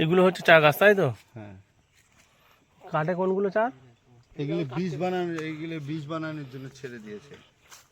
এগুলো হচ্ছে চা গাছ, তাই তো? হ্যাঁ। কাটে কোনগুলো চা? এগুলো বীজ বানানোর জন্য ছেড়ে দিয়েছে।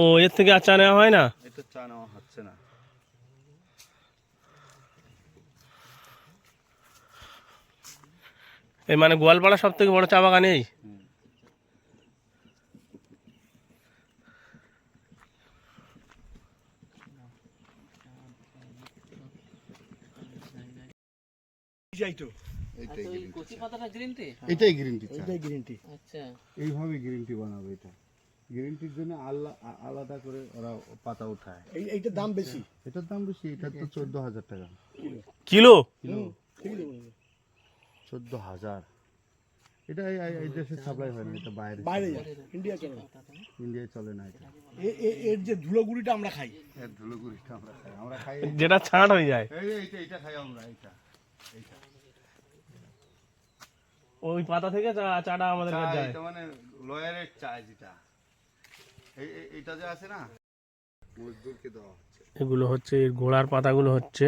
ও, এর থেকে আর চা নেওয়া হয় না? এটা চা নেওয়া হচ্ছে না। এই মানে গোয়ালপাড়া সব থেকে বড় চা বাগান এই? এটাই গ্রিন টি। আচ্ছা, এইভাবে গ্রিন টি বানাবে। এটা গ্রিন টির জন্য আলাদা করে ওরা পাতা উঠায়। এইটার দাম বেশি। এটার দাম বেশি। এটা তো 14,000 টাকা কিলো। কিলো। 14,000। এটা এই দেশে সাপ্লাই হয় না, এটা বাইরে যায়, ইন্ডিয়ায় চলে না। এটা এর যে ধুলোগুড়িটা আমরা খাই, এর ধুলোগুড়িটা আমরা খাই। যেটা ছাঁট হয়ে যায়, এইটা খাই আমরা। এইটা ওই পাতা থেকে চাটা আমাদের কাছে যায়। এটা মানে লয়ারের চা যেটা, এইটা যে আছে না, মজদুরকে দেওয়া হচ্ছে। এগুলো হচ্ছে এর গোড়ার পাতাগুলো হচ্ছে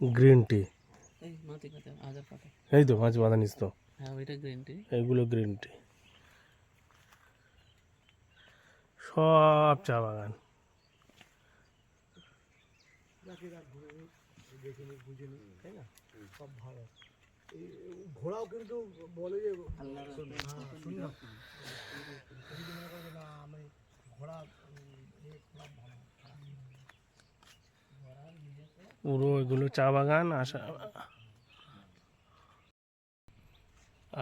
গ্রিন টি। এই মাটি পাতা, আগার পাতা। এই তো মাছ বাঁধা নিস তো। হ্যাঁ, ওইটা গ্রিন টি। এগুলো গ্রিন টি। সব চা বাগান। ঘোড়াও কিন্তু বলে যে পুরো এগুলো চা বাগান।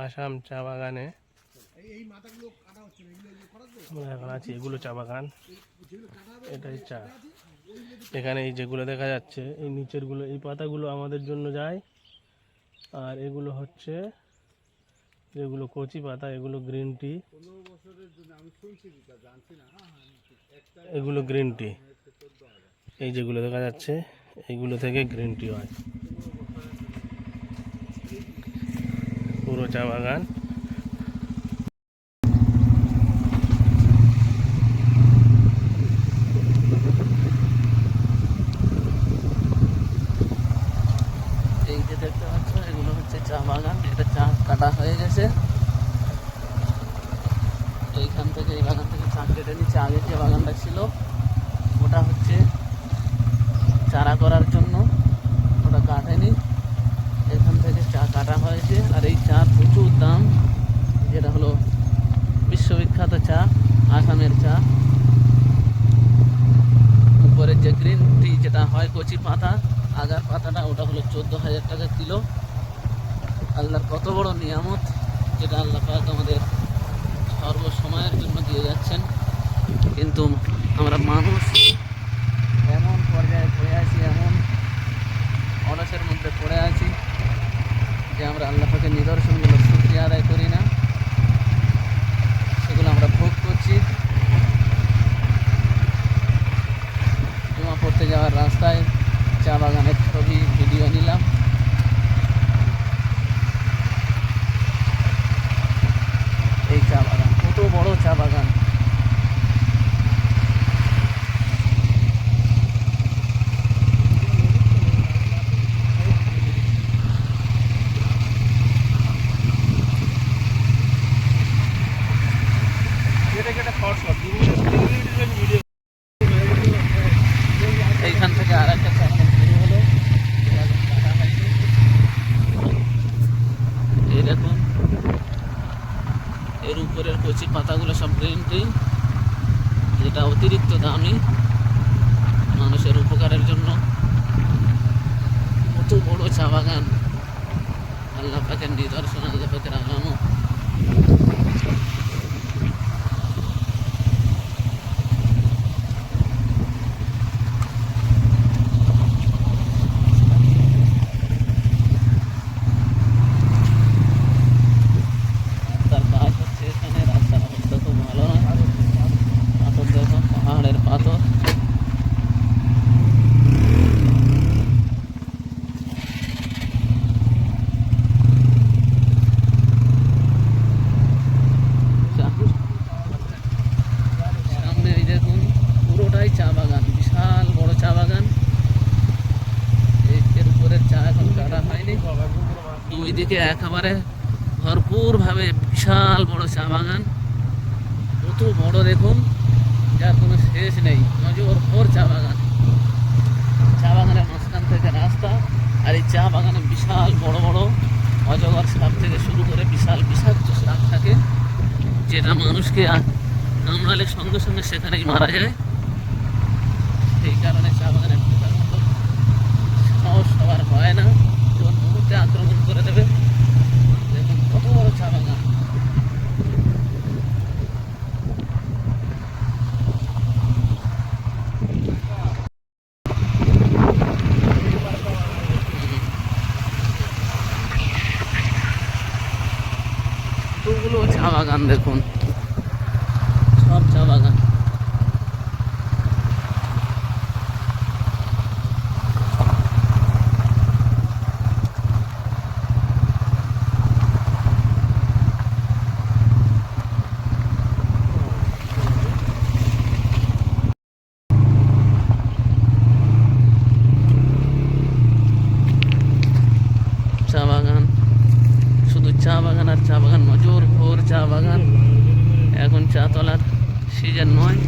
আসাম চা বাগানে আমরা এখন আছি। এগুলো চা বাগান, এটাই চা। এখানে এই যেগুলো দেখা যাচ্ছে, এই নিচের গুলো, এই পাতাগুলো আমাদের জন্য যায়। আর এগুলো হচ্ছে যেগুলো কচি পাতা, এগুলো গ্রিন টি। এগুলো গ্রিন টি। এই যেগুলো দেখা যাচ্ছে, এইগুলো থেকে গ্রিন টি হয়। পুরো চা বাগান। এই যে দেখতে পাচ্ছ, এগুলো হচ্ছে চা বাগান। এটা চা কাটা হয়ে গেছে। এইখান থেকে, এই বাগান থেকে চা কেটে নিচ্ছে। আগে যে বাগানটা ছিল ওটা হচ্ছে চারা করার জন্য, ওটা কাটেনি। এখান থেকে চা কাটা হয়েছে। আর এই চা প্রচুর দাম, যেটা হলো বিশ্ববিখ্যাত চা, আসামের চা। উপরে যে গ্রিন টি যেটা হয় কচি পাতা, আগার পাতাটা, ওটা হলো 14,000 টাকা কিলো। আল্লাহর কত বড় নিয়ামত, যেটা আল্লাহ পাক আমাদের সর্বসময়ের জন্য দিয়ে যাচ্ছেন। কিন্তু আমরা মানুষ এমন পর্যায়ে পড়ে আছি, এমন অলসের মধ্যে পড়ে আছি যে আমরা আল্লাহ পাকের নিদর্শনগুলো শুকরিয়া আদায় করি না। সেগুলো আমরা ভোগ করছি। জমা পড়তে যাওয়ার রাস্তায় চা বাগানের ছবি, ভিডিও নিলাম। এই চা বাগান, কত বড় চা বাগান। এইখান থেকে আর একটা চা বাগান শুরু হলো। এই দেখুন, এর উপরের কচি পাতাগুলো সব গ্রিন টি, যেটা অতিরিক্ত দামি, মানুষের উপকারের জন্য। কত বড় চা বাগান, আল্লাহ পাকের নিদর্শন, আল্লাহ পাকের আলামত। রাস্তার কাজ হচ্ছে এখানে, রাস্তার অবস্থা খুব ভালো নয়। পাথর দেখো, পাহাড়ের পাথর। দুই দিকে একেবারে ভরপুরভাবে বিশাল বড় চা বাগান, কত বড় দেখুন, যার কোনো শেষ নেই, নজর ভোর চা বাগান। চা বাগানের মাঝখান থেকে রাস্তা, আর এই চা বাগানে বিশাল বড় বড় অজগর সাপ থেকে শুরু করে বিশাল বিষাক্ত সাপ থাকে, যেটা মানুষকে কামড়ালে সঙ্গে সঙ্গে সেখানেই মারা যায়। এই কারণে চা বাগানে ঢোকার মতো সাহস সবার হয় না, কোন মুহূর্তে আক্রমণ করে দেবে। দেখুন কত বড় চা বাগান। কতগুলো চা বাগান দেখুন, সব চা বাগান। চা বাগান, শুধু চা বাগান আর চা বাগান, নজর ভোর চা বাগান। এখন চা তোলার সিজন নয়,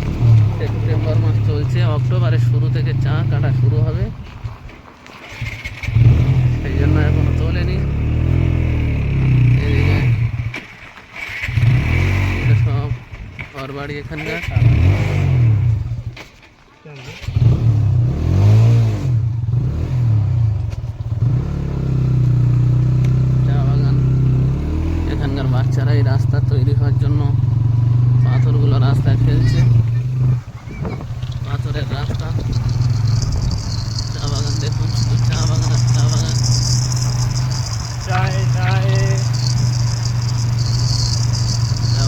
সেপ্টেম্বর মাস চলছে, অক্টোবরের শুরু থেকে চা কাটা শুরু হবে, সেই জন্য এখনো তোলেনি। এদিকে এটা সব ঘর বাড়ি এখানকার। চা বাগান, এখানকার বাচ্চারা এই রাস্তা তৈরি হওয়ার জন্য পাথরগুলো রাস্তায় ফেলছে, পাথরের রাস্তা। চা বাগান দেখুন, শুধু চা বাগান আর চা বাগান। চা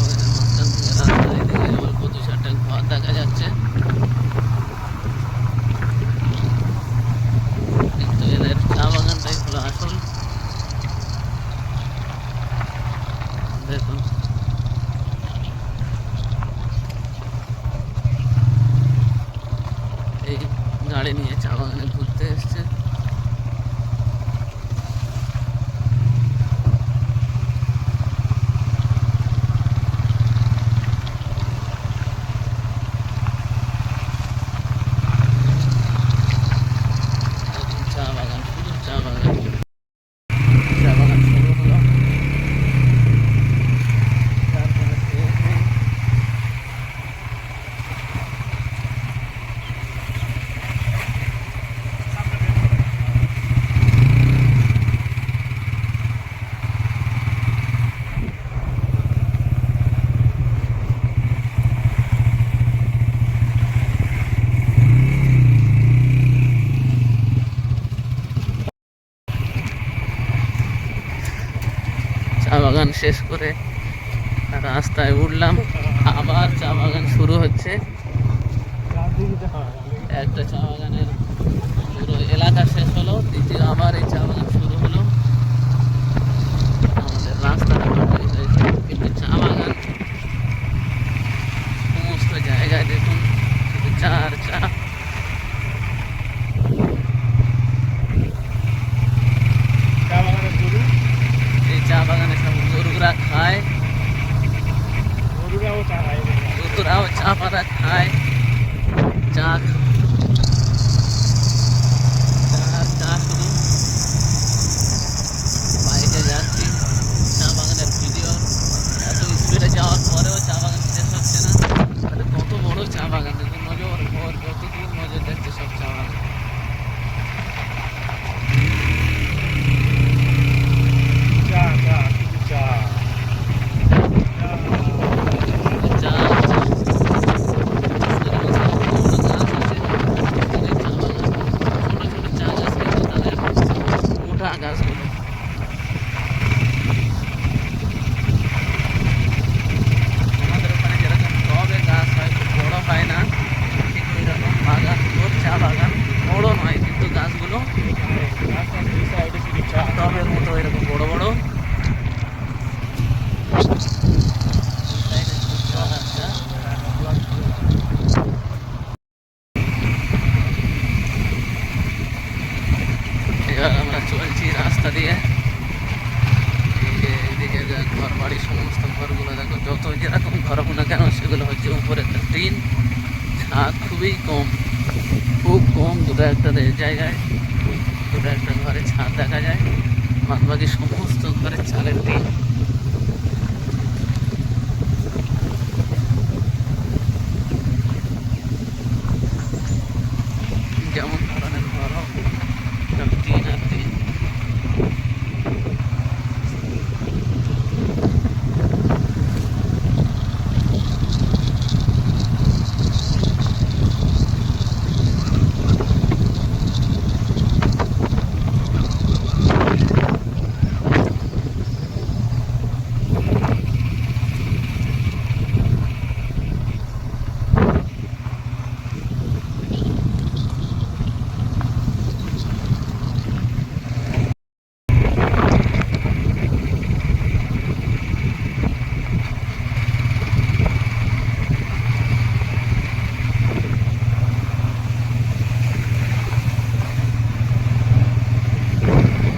বাগানের মাঝখান থেকে রাস্তা, এদিকে অল্প দু চারটে ঘর দেখা যাচ্ছে, কিন্তু এদের চা বাগানটাই হলো আসল। দেখুন এই গাড়ি নিয়ে চা বাগানে ঘুরতে এসছে। চা বাগান, শুধু চা বাগান। চা বাগান শুরু হলো, তারপরে শেষ নেই। চা বাগান শেষ করে রাস্তায় উঠলাম, আবার চা বাগান শুরু হচ্ছে। একটা চা বাগানের পুরো এলাকা শেষ হলো, দ্বিতীয় আবার এই চা বাগান শুরু হলো। আমাদের রাস্তাটা ভালোই হয়েছে, কিন্তু চা বাগান সমস্ত জায়গায় দেখুন শুধু চা আর চা। এই চা বাগানে সব গরুরা খায়, গরুরাও চা পাতা খায়। চা চা শুধু বাইকে যাচ্ছি, চা বাগানের ভিডিও এত স্পিডে যাওয়ার পরেও চা বাগান শেষ হচ্ছে না। তাহলে কত বড় চা বাগান দেখুন, নজর ভোর যতদূর নজর দেখছে সব চা বাগান। গাছগুলো আমাদের ওখানে যেরকম টবে গাছ হয়, খুব বড় হয় না, ঠিক ওই রকম বাগানগুলো, চা বাগান বড় নয়, কিন্তু গাছগুলো টবের মতো এরকম বড় বড়। এবার আমরা চলছি রাস্তা দিয়ে, জায়গা ঘর বাড়ি সমস্ত ঘরগুলো দেখো, যত যেরকম ঘর হোক না কেন সেগুলো হচ্ছে উপরে টিন, ছাদ খুবই কম, খুব কম, দুটো একটা জায়গায় দুটো একটা ঘরে ছাদ দেখা যায়, বাদ বাকি সমস্ত ঘরে চালের টিন। যেমন ধরনের ঘর হোক সব টিন আর টিন।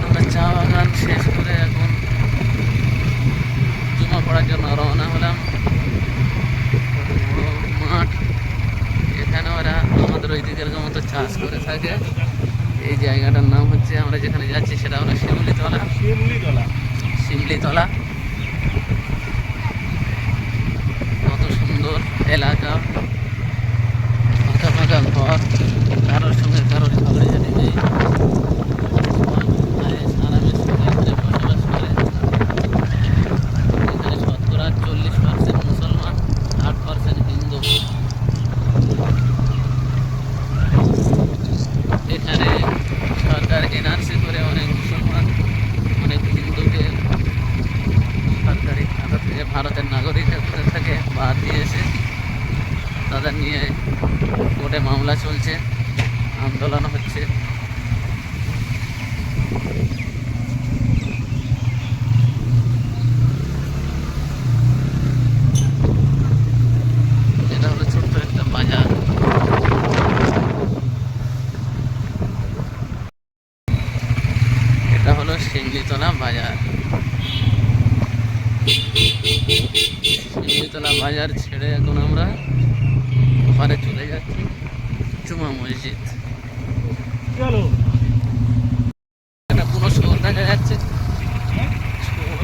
আমরা চা বাগান শেষ করে এখন জমা পড়ার জন্য রওনা হলাম। বড় মাঠ, এখানে ওরা আমাদের ওই দিকের মতো চাষ করে থাকে। এই জায়গাটার নাম হচ্ছে, আমরা যেখানে যাচ্ছি সেটা হলো শিমলিতলা। শিমলিতলা কত সুন্দর এলাকা, ফাঁকা ফাঁকা ঘর, কারোর সঙ্গে কারোর ঝগড়াঝাটি নেই, আরামের সঙ্গে এখানে বসবাস করে। এখানে শতকরা 40% মুসলমান, 8% হিন্দু। এখানে সরকার এনআরসি করে অনেক মুসলমান, অনেক হিন্দুকে সরকারি খাতা থেকে ভারতের নাগরিকের থেকে বাদ দিয়েছে। তাদের নিয়ে কোর্টে মামলা চলছে, আন্দোলন হচ্ছে। এটা হলো ছোট্ট একটা বাজার। এটা হলো শিমলিতলা বাজার। শিমলিতলা বাজার ছেড়ে এখন আমরা ওপারে চলে যাচ্ছি জুমা মসজিদ। চলো একটা পুরো শহর দেখা যাচ্ছে, শহর।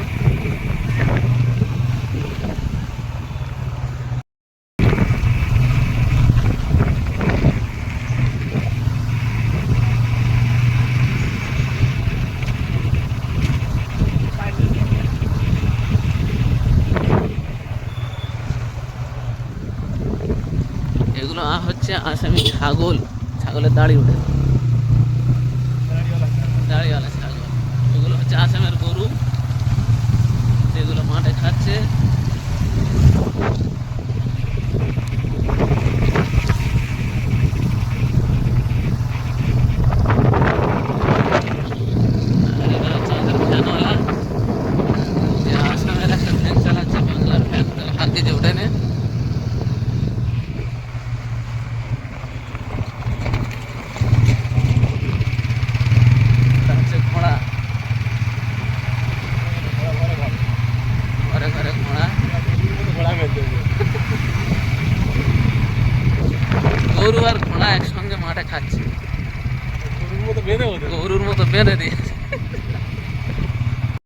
এগুলো হচ্ছে আসামি ছাগল, ছাগলের দাড়ি ওঠে, দাড়িওয়ালা ছাগল। এগুলো হচ্ছে আসামের গরু, যেগুলো মাঠে খাচ্ছে। আর এটা হচ্ছে আমাদের ফ্যানওয়ালা, যে আসামের একটা ফ্যান চালাচ্ছে, বাংলার ফ্যান, হাত দিয়ে ওঠে না। ঘোড়া, ঘরে ঘরে ঘোড়া, গরু আর ঘোড়া একসঙ্গে মাঠে খাচ্ছে, গরুর মতো বেঁধে দিয়ে।